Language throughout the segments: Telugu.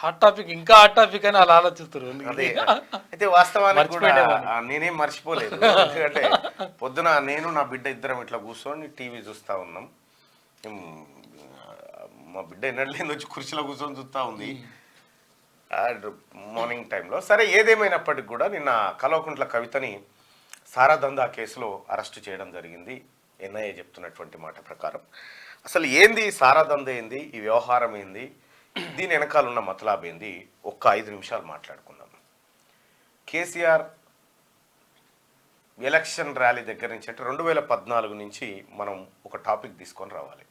హాట్ టాపిక్ ఇంకా హాట్ టాపిక్ అని అలా ఆలోచిస్తారు. అదే అయితే వాస్తవానికి కూడా నేనేం మర్చిపోలేదు. ఎందుకంటే పొద్దున నేను నా బిడ్డ ఇద్దరం ఇట్లా కూర్చొని టీవీ చూస్తూ ఉన్నాం. మా బిడ్డ ఎన్నడలేని వచ్చి కుర్చీలో కూర్చొని చూస్తూ ఉంది మార్నింగ్ టైంలో. సరే, ఏదేమైనప్పటికి కూడా నిన్న కల్వకుంట్ల కవితని సారాదందా కేసులో అరెస్టు చేయడం జరిగింది. ఎన్ఐఏ చెప్తున్నటువంటి మాట ప్రకారం అసలు ఏంది సారాదంద, ఏంది ఈ వ్యవహారం, ఏంది దీని వెనకాల ఉన్న మతలాబ్ ఏంది, ఒక్క 5 నిమిషాలు మాట్లాడుకుందాం. కేసీఆర్ ఎలక్షన్ ర్యాలీ దగ్గర నుంచి అంటే 2014 నుంచి మనం ఒక టాపిక్ తీసుకొని రావాలి.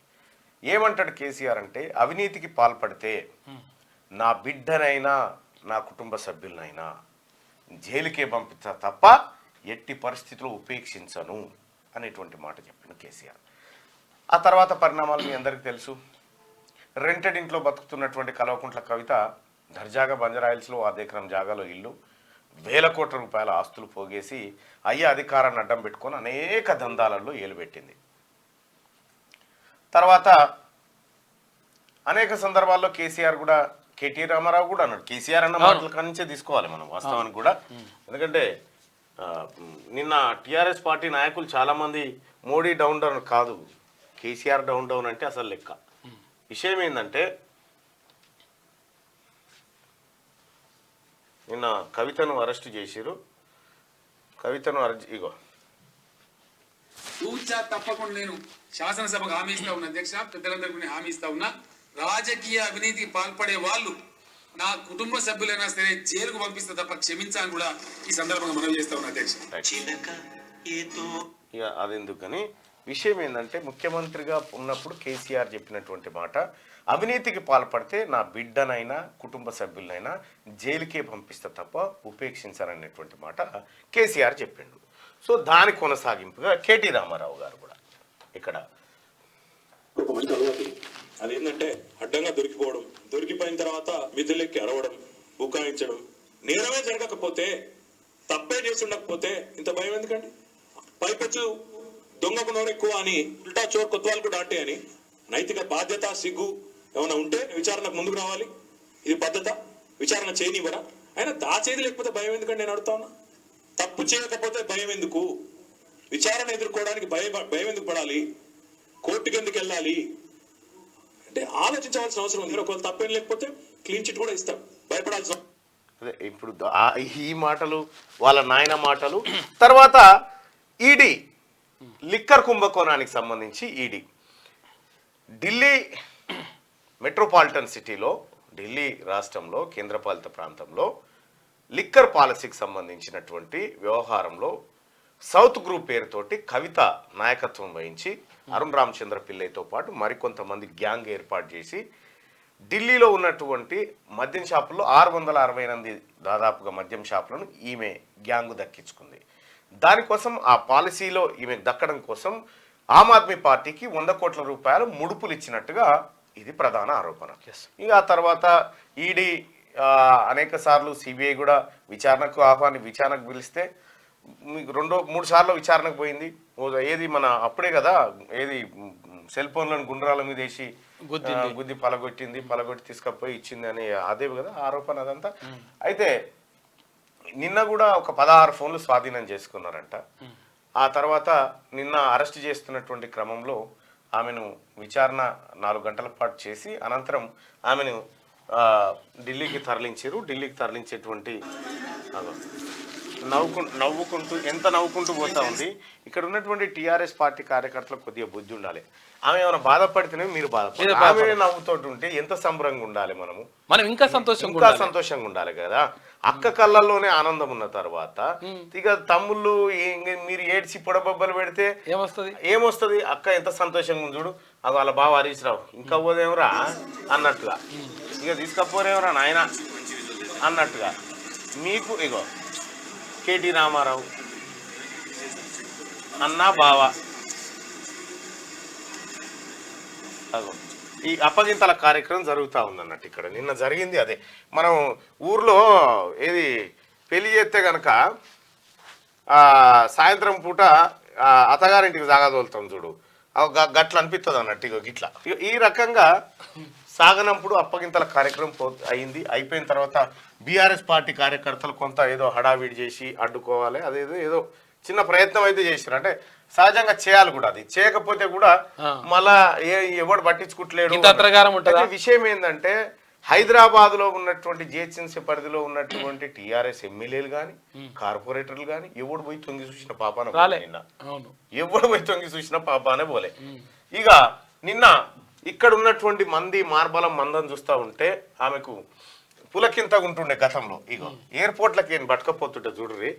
ఏమంటాడు కేసీఆర్ అంటే, అవినీతికి పాల్పడితే నా బిడ్డనైనా నా కుటుంబ సభ్యులనైనా జైలుకే పంపిస్తా తప్ప ఎట్టి పరిస్థితుల్లో ఉపేక్షించను అనేటువంటి మాట చెప్పిండు కేసీఆర్. ఆ తర్వాత పరిణామాలు మీ అందరికీ తెలుసు. రెంటెడ్ ఇంట్లో బతుకుతున్నటువంటి కల్వకుంట్ల కవిత దర్జాగా బంజారాయిల్స్లో 1 ఎకరం జాగాలో ఇల్లు, వేల కోట్ల రూపాయల ఆస్తులు పోగేసి అయ్యే అధికారాన్ని అడ్డం పెట్టుకొని అనేక దందాలలో ఏలుబెట్టింది. తర్వాత అనేక సందర్భాల్లో కేసీఆర్ కూడా, కేటీ రామారావు కూడా అన్నాడు. కేసీఆర్ అన్న మాటల కానించే తీసుకోవాలి మనం వాస్తవానికి కూడా. ఎందుకంటే నిన్న టీఆర్ఎస్ పార్టీ నాయకులు చాలామంది మోడీ డౌన్ డౌన్ కాదు, కేసీఆర్ డౌన్ డౌన్ అంటే అసలు లెక్క. విషయం ఏంటంటే, నిన్న కవితను అరెస్ట్ చేసిరు. కవితను ఇగో తప్పకుండా నేను శాసనసభకు హామీ ఇస్తా ఉన్నా అధ్యక్ష, పెద్దలందరికీ హామీ ఇస్తా ఉన్నా, రాజకీయ అవినీతికి పాల్పడే వాళ్ళు నా కుటుంబ సభ్యులైనా సరే జైలుకు పంపిస్తే తప్ప క్షమించాలని కూడా ఈ సందర్భంగా మనవి చేస్తా ఉన్నా అధ్యక్ష. ఇక అదెందుకని విషయం ఏంటంటే, ముఖ్యమంత్రిగా ఉన్నప్పుడు కేసీఆర్ చెప్పినటువంటి మాట, అవినీతికి పాల్పడితే నా బిడ్డనైనా కుటుంబ సభ్యులనైనా జైలుకే పంపిస్తే తప్ప ఉపేక్షించారనేటువంటి మాట కేసీఆర్ చెప్పిండు. సో దాని కొనసాగింపుగా కేటీ రామారావు గారు కూడా ఇక్కడ ఒక మంచి అలవాటు అదేంటంటే అడ్డంగా దొరికిపోవడం, దొరికిపోయిన తర్వాత మిద్దులెక్కి అరవడం, బుకాయించడం. నేరమే జరగకపోతే, తప్పే చేసి ఉండకపోతే ఇంత భయం ఎందుకండి? పైపెచ్చు దొంగకు నోరెక్కువ అని, ఉల్టా చోర్ కొత్వాలకు డాటే అని నైతిక బాధ్యత, సిగ్గు ఏమైనా ఉంటే విచారణకు ముందుకు రావాలి. ఇది పద్ధత? విచారణ చేయనివ్వరా? అయినా దాచేది లేకపోతే భయం ఎందుకండి నేను అడుగుతా ఉన్నా. తప్పు చేయకపోతే భయం ఎందుకు? విచారణ ఎదుర్కోవడానికి భయం ఎందుకు పడాలి? కోర్టుకి ఎందుకు వెళ్ళాలి అంటే ఆలోచించవలసిన అవసరం ఉంది. ఒకవేళ తప్పేం లేకపోతే క్లీన్ చిట్ కూడా ఇస్తాం, భయపడాల్సిన. అదే ఇప్పుడు ఈ మాటలు వాళ్ళ నాయన మాటలు. తర్వాత ఈడీ లిక్కర్ కుంభకోణానికి సంబంధించి ఈడీ ఢిల్లీ మెట్రోపాలిటన్ సిటీలో, ఢిల్లీ రాష్ట్రంలో, కేంద్రపాలిత ప్రాంతంలో లిక్కర్ పాలసీకి సంబంధించినటువంటి వ్యవహారంలో సౌత్ గ్రూప్ పేరుతోటి కవిత నాయకత్వం వహించి అరుణ్ రామచంద్ర పిల్లయ్యతో పాటు మరికొంతమంది గ్యాంగ్ ఏర్పాటు చేసి ఢిల్లీలో ఉన్నటువంటి మద్యం షాపుల్లో 668 దాదాపుగా మద్యం షాపులను ఈమె గ్యాంగ్ దక్కించుకుంది. దానికోసం ఆ పాలసీలో ఈమె దక్కడం కోసం ఆమ్ ఆద్మీ పార్టీకి 100 కోట్ల రూపాయలు ముడుపులు ఇచ్చినట్టుగా ఇది ప్రధాన ఆరోపణ. ఇక ఆ తర్వాత ఈడీ అనేక సార్లు సిబిఐ కూడా విచారణకు పిలిస్తే మీకు 2-3 సార్లు విచారణకు పోయింది. ఏది మన అప్పుడే కదా, ఏది సెల్ ఫోన్లను గుండ్రాల మీద వేసి గుద్ది పలగొట్టి తీసుకపోయి ఇచ్చింది అని అదే కదా ఆరోపణ అదంతా. అయితే నిన్న కూడా ఒక 16 ఫోన్లు స్వాధీనం చేసుకున్నారంట. ఆ తర్వాత నిన్న అరెస్ట్ చేస్తున్నటువంటి క్రమంలో ఆమెను విచారణ 4 గంటల పాటు చేసి అనంతరం ఆమెను ఢిల్లీకి తరలించారు. ఢిల్లీకి తరలించేటువంటి నవ్వుకుంటూ పోతా ఉంది. ఇక్కడ ఉన్నటువంటి టీఆర్ఎస్ పార్టీ కార్యకర్తలకు కొద్దిగా బుద్ధి ఉండాలి. ఆమె ఏమైనా బాధపడితేనే మీరు బాధపడాలి. ఆమె నవ్వుతోటి ఉంటే ఎంత సంబరంగా ఉండాలి, మనం ఇంకా సంతోషంగా ఉండాలి కదా. అక్క కళ్ళల్లోనే ఆనందం ఉన్న తర్వాత ఇక తమ్ముళ్ళు మీరు ఏడ్చి పొడబొబ్బలు పెడితే ఏమొస్తుంది? అక్క ఎంత సంతోషంగా ఉంది చూడు, అది వాళ్ళ బావ హరీష్ రావు ఇంకా పోదేమరా అన్నట్టుగా, ఇక తీసుకపోరేమరా నాయన అన్నట్టుగా. మీకు ఇగో కేటీ రామారావు అన్న బావ ఈ అప్పగింతల కార్యక్రమం జరుగుతూ ఉందన్నట్టు. ఇక్కడ నిన్న జరిగింది అదే. మనం ఊర్లో ఏది పెళ్లి చేస్తే కనుక సాయంత్రం పూట అత్తగారింటికి జాగా తోలుతాం చూడు, గట్ల అనిపిస్తుంది అన్నట్టు. ఇగో గిట్లా ఈ రకంగా సాగనంపుడు అప్పగింతల కార్యక్రమం అయింది. అయిపోయిన తర్వాత బీఆర్ఎస్ పార్టీ కార్యకర్తలు కొంత ఏదో హడావిడి చేసి అడ్డుకోవాలి, అదేదో ఏదో చిన్న ప్రయత్నం అయితే చేశారు. అంటే సహజంగా చేయాలి కూడా, అది చేయకపోతే కూడా మళ్ళా ఎవడు పట్టించుకుంటలేడు. విషయం ఏంటంటే హైదరాబాద్ లో ఉన్నటువంటి జిహెచ్ఎంసీ పరిధిలో ఉన్నటువంటి టీఆర్ఎస్ ఎమ్మెల్యేలు కానీ కార్పొరేటర్లు కానీ ఎవడు పోయి తొంగి చూసిన పాపాన నిన్న, ఎవడు పోయి తొంగి చూసిన పాపానే పోలే. ఇక నిన్న ఇక్కడ ఉన్నటువంటి మంది మార్బలం మందని చూస్తూ ఉంటే ఆమెకు పులకింతగా ఉంటుండే గతంలో. ఇగో ఎయిర్పోర్ట్లకి ఏం పట్టుకపోతుంటే చూడరి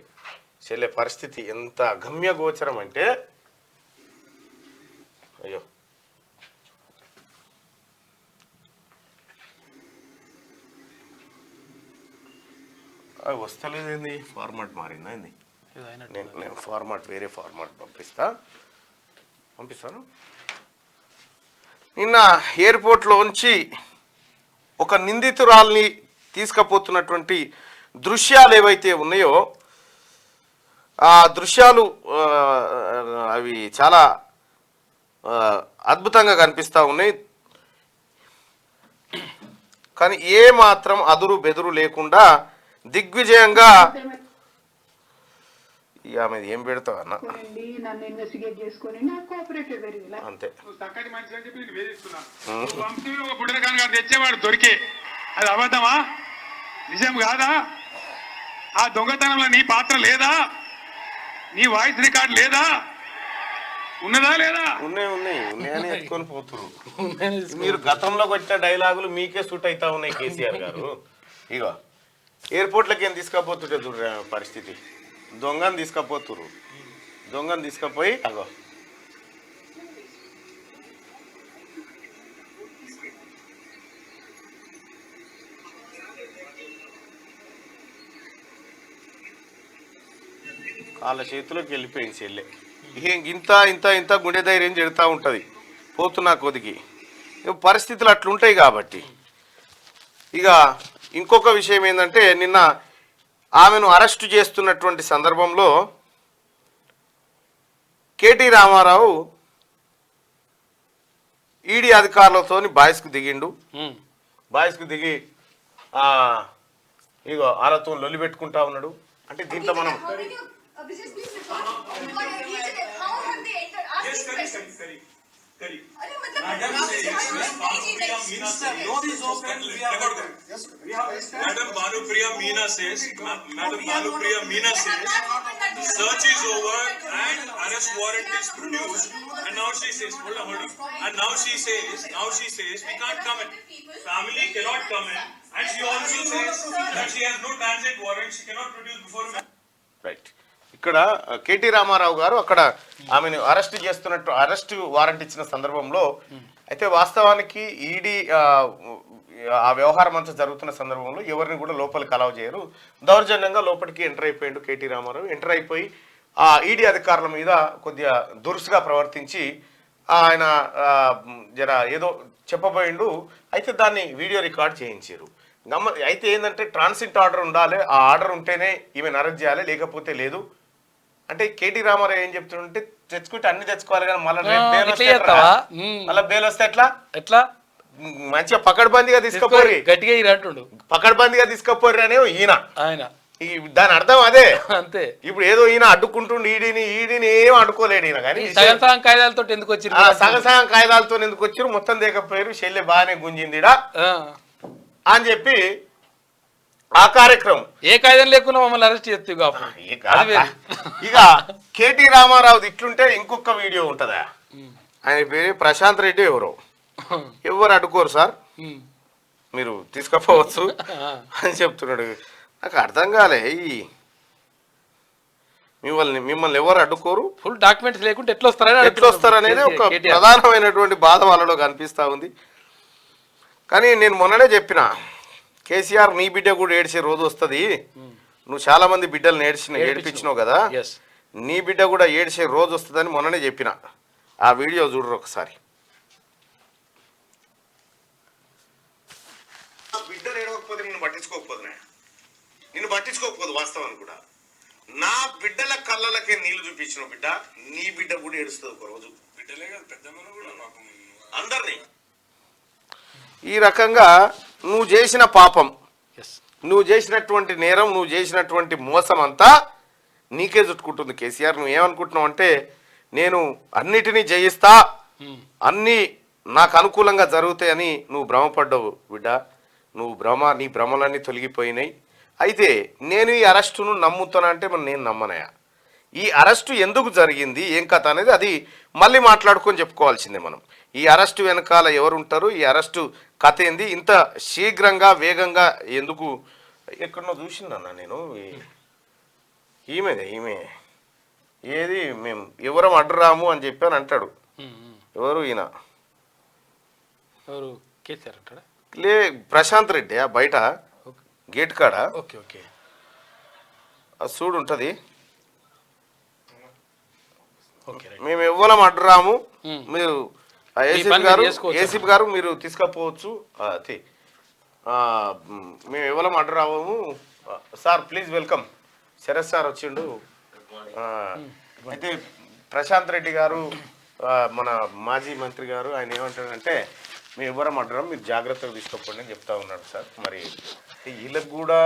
చెల్లె పరిస్థితి ఎంత గమ్య గోచరం అంటే, అయ్యో వస్తలేదేంది, ఫార్మాట్ మారిందా ఏంది? నేను ఫార్మాట్ వేరే ఫార్మాట్ పంపిస్తాను. నిన్న ఎయిర్పోర్ట్లోంచి ఒక నిందితురాల్ని తీసుకుపోతున్నటువంటి దృశ్యాలు ఏవైతే ఉన్నాయో ఆ దృశ్యాలు అవి చాలా అద్భుతంగా కనిపిస్తూ ఉన్నాయి. కానీ ఏ మాత్రం అదురు బెదురు లేకుండా దిగ్విజయంగా ఆమె ఏం పెడతావు అన్న అంతే. తెచ్చేవాడు దొరికే అది అబద్ధమా, నిజం కాదా? ఆ దొంగతనంలో నీ పాత్ర లేదా? నీ వాయిస్ రికార్డ్ లేదా? ఉన్నదా లేదా? ఉన్నాయని ఎత్తుకొని పోతున్నారు. మీరు గతంలో వచ్చిన డైలాగులు మీకే సూట్ అవుతా ఉన్నాయి కేసీఆర్ గారు. ఇగో ఎయిర్పోర్ట్లకి ఏం తీసుకపోతుంటే చూడ పరిస్థితి, దొంగని తీసుకపోతురు, దొంగని తీసుకపోయి అగో వాళ్ళ చేతిలోకి వెళ్ళిపోయింది చెల్లె. ఇంత ఇంత ఇంత గుండె ధైర్యం చెడుతూ ఉంటుంది పోతున్నా కొద్దికి, పరిస్థితులు అట్లుంటాయి కాబట్టి. ఇక ఇంకొక విషయం ఏంటంటే నిన్న ఆమెను అరెస్టు చేస్తున్నటువంటి సందర్భంలో కేటీ రామారావు ఈడీ అధికారులతో బాయ్స్కు దిగిండు. బాయ్స్కు దిగి ఇగో వాళ్ళతో లొల్లి పెట్టుకుంటా ఉన్నాడు. అంటే దీంట్లో మనం Madam Bhanupriya Meena says, search is over and arrest warrant is produced, and now she says, hold on, and now she says we can't come in, family cannot come in, and she also says that she has no transit warrant, she cannot produce before. Right. ఇక్కడ కేటీ రామారావు గారు అక్కడ ఆమెను అరెస్ట్ వారెంట్ ఇచ్చిన సందర్భంలో అయితే వాస్తవానికి ఈడీ ఆ వ్యవహారం అంతా జరుగుతున్న సందర్భంలో ఎవరిని కూడా లోపలికి అలౌ చేయరు. దౌర్జన్యంగా లోపలికి ఎంటర్ అయిపోయాడు కేటీ రామారావు. ఎంటర్ అయిపోయి ఆ ఈడీ అధికారుల మీద కొద్దిగా దురుసుగా ప్రవర్తించి ఆయన జర ఏదో చెప్పబోయిండు. అయితే దాన్ని వీడియో రికార్డ్ చేయించారు. అయితే ఏంటంటే ట్రాన్సిట్ ఆర్డర్ ఉండాలి, ఆ ఆర్డర్ ఉంటేనే ఈమెను అరెస్ట్ చేయాలి, లేకపోతే లేదు. అంటే కేటీ రామారావు ఏం చెప్తుంటే తెచ్చుకుంటే అన్ని తెచ్చుకోవాలి కానీ మళ్ళీ బెయిల్ వస్తే ఎట్లా మంచిగా పకడ్బందీగా తీసుకుపోయి గట్టిగా అంటుండు, పకడ్బందీగా తీసుకుపోయి అనే ఆయన దాని అర్థం అదే. అంతే. ఇప్పుడు ఏదో ఈయన అడ్డుకుంటుండు ఈడీని ఏం అడ్డుకోలేడు ఈయన. కానీ సగం కాయిదాలతో ఎందుకు వచ్చారు, సగం కాయిదాలతో ఎందుకు వచ్చారు, మొత్తం దిగపోయారు, చెల్లె బాగానే గుంజిందిడా అని చెప్పి ఆ కార్యక్రమం. ఏ కాయిదం లేకుండా మమ్మల్ని అరెస్ట్ చేస్తావు. ఇక కేటీ రామారావు ఇట్లుంటే ఇంకొక వీడియో ఉంటుందా, ఆయన పేరు ప్రశాంత్ రెడ్డి ఎవరు అడ్డుకోరు సార్, మీరు తీసుకపోవచ్చు అని చెప్తున్నాడు. నాకు అర్థం కాలే, మిమ్మల్ని ఎవరు అడ్డుకోరు, ఫుల్ డాక్యుమెంట్స్ లేకుంటే ఎట్లా వస్తారనేది ఒక ప్రధానమైనటువంటి బాధ వాళ్ళలో కనిపిస్తూ ఉంది. కానీ నేను మొన్ననే చెప్పిన, కేసీఆర్ నీ బిడ్డ కూడా ఏడ్చే రోజు వస్తుంది, నువ్వు చాలా మంది బిడ్డలు ఏడిపించినావు కదా, నీ బిడ్డ కూడా ఏడ్చే రోజు వస్తుందని మొన్ననే చెప్పిన. ఆ వీడియో చూడరు ఒకసారి. బిడ్డలు ఏడవకపోతే నిన్ను పట్టించుకోకపోదు వాస్తవాన్ని కూడా. నా బిడ్డల కళ్ళలకే నీళ్లు చూపించిన బిడ్డ, నీ బిడ్డ కూడా ఏడుస్తుంది ఒక రోజు. బిడ్డలే కాదు పెద్దమ్మను కూడా అందరినీ. ఈ రకంగా నువ్వు చేసిన పాపం, ఎస్ నువ్వు చేసినటువంటి నేరం, నువ్వు చేసినటువంటి మోసం అంతా నీకే చుట్టుకుంటుంది కేసీఆర్. నువ్వు ఏమనుకుంటున్నావు అంటే నేను అన్నిటినీ జయిస్తా, అన్నీ నాకు అనుకూలంగా జరుగుతాయని నువ్వు భ్రమపడ్డావు బిడ్డ. నీ భ్రమలన్నీ తొలగిపోయినాయి. అయితే నేను ఈ అరెస్టును నమ్ముతానా అంటే మరి నేను నమ్మనయా. ఈ అరెస్టు ఎందుకు జరిగింది, ఏం కథ అనేది అది మళ్ళీ మాట్లాడుకొని చెప్పుకోవాల్సిందే మనం. ఈ అరెస్టు వెనకాల ఎవరుంటారు, ఈ అరెస్టు కథ ఏంది, ఇంత శీఘ్రంగా వేగంగా ఎందుకు. ఎక్కడనో చూసిందన్నా నేను, ఈమె ఏది మేము ఎవరం అడ్డురాము అని చెప్పి అని అంటాడు. ఎవరు ఈయన, ఎవరు కేసీఆర్ అంటాడా? ప్రశాంత్ రెడ్డి బయట గేట్ కాడ ఓకే ఓకే ఆ సూడు ఉంటుంది. Okay right. మేము ఎవ్వరం అడ్డురాము, మీరు పని ఏసీపీ గారు మీరు తీసుకపోవచ్చు. మేము ఎవ్వరం అడ్డురాము sir, please welcome. Sharath sir వచ్చిండు. అయితే ప్రశాంత్ రెడ్డి గారు మన మాజీ మంత్రి గారు ఆయన ఏమంటాడంటే మేము ఎవరం అడ్డురాము, మీరు జాగ్రత్తగా తీసుకోకండి అని చెప్తా ఉన్నాడు సార్. మరి వీళ్ళకి కూడా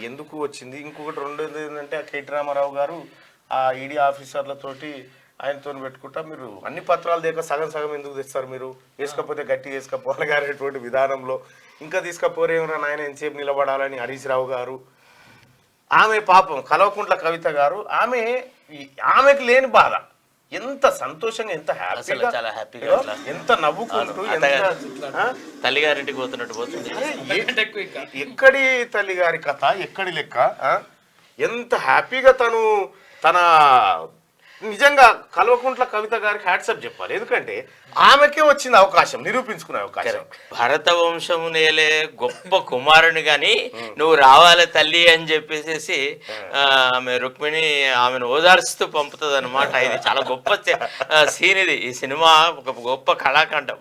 ఎందుకు వచ్చింది. ఇంకొకటి రెండోది ఏంటంటే కేటీ రామారావు గారు ఆ ఈడీ ఆఫీసర్లతోటి ఆయనతో పెట్టుకుంటా మీరు అన్ని పత్రాలు దేక సగం ఎందుకు తెస్తారు, మీరు వేసుకపోతే గట్టి వేసుకపోవాలి అనేటువంటి విధానంలో ఇంకా తీసుకపోరేమన్నా నాయన ఎంతసేపు నిలబడాలని హరీష్ రావు గారు. ఆమె పాపం కల్వకుంట్ల కవిత గారు, ఆమెకు లేని బాధ, ఎంత సంతోషంగా, ఎంత హ్యాపీగా, చాలా హ్యాపీగా, ఎంత నవ్వుకుంటూ, తల్లిగారింటికి పోతున్నట్టు పోతుంది. ఎక్కడి తల్లి గారి కథ, ఎక్కడి లెక్క, ఎంత హ్యాపీగా తన నిజంగా కల్వకుంట్ల కవిత గారికి హ్యాట్సప్ చెప్పాలి. ఎందుకంటే ఆమెకే వచ్చింది అవకాశం, నిరూపించుకునే అవకాశం. భరత వంశము నేలే గొప్ప కుమారుని గాని నువ్వు రావాలి తల్లి అని చెప్పేసి ఆమె రుక్మిణి ఆమెను ఓదార్చుతూ పంపుతుంది అనమాట. ఇది చాలా గొప్ప సీన్. ఇది ఈ సినిమా ఒక గొప్ప కళాఖండం.